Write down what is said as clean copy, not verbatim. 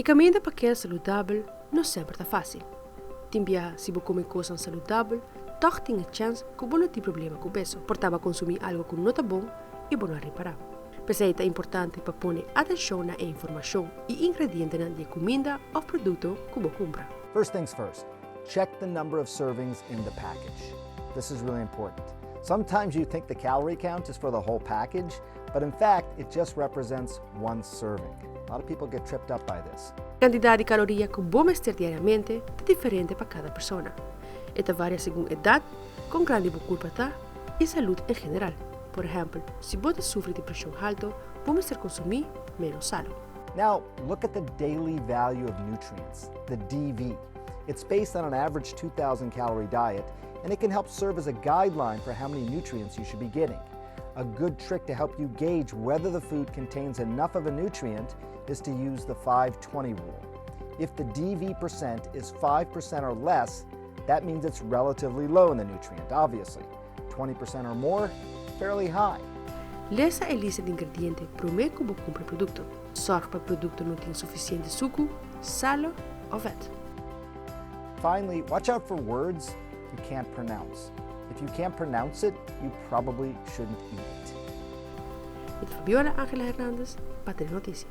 O caminho para aquele saudável não sempre está fácil. Timbia, se você come coisas saudáveis, toch tem a chance que você não tem problema com peso, portava consumir algo que não está bom e você não reparar. Pesa é importante para pôr atenção na informação e ingredientenan de comida ou produto que você compra. First things first, check the number of servings in the package. This is really important. Sometimes you think the calorie count is for the whole package, but in fact, it just represents one serving. A lot of people get tripped up by this. A quantidade de calorias que vamos ter diariamente é diferente para cada pessoa. Esta varia segundo idade, com grande culpa e saúde em geral. Por exemplo, se você sofre de pressão alta, vamos ter consumir menos sal. Now, look at the daily value of nutrients, the DV. It's based on an average 2,000 calorie diet, and it can help serve as a guideline for how many nutrients you should be getting. A good trick to help you gauge whether the food contains enough of a nutrient is to use the 5-20 rule. If the DV percent is 5% or less, that means it's relatively low in the nutrient, obviously. 20% or more, fairly high. Lesa a lista de ingredientes primeiro que você compra o produto. Sorge para o produto não tenha suficiente suco, sal ou vet. Finally, watch out for words you can't pronounce. If you can't pronounce it, you probably shouldn't eat it. Fabiola Angela Hernandez, para ter notícia.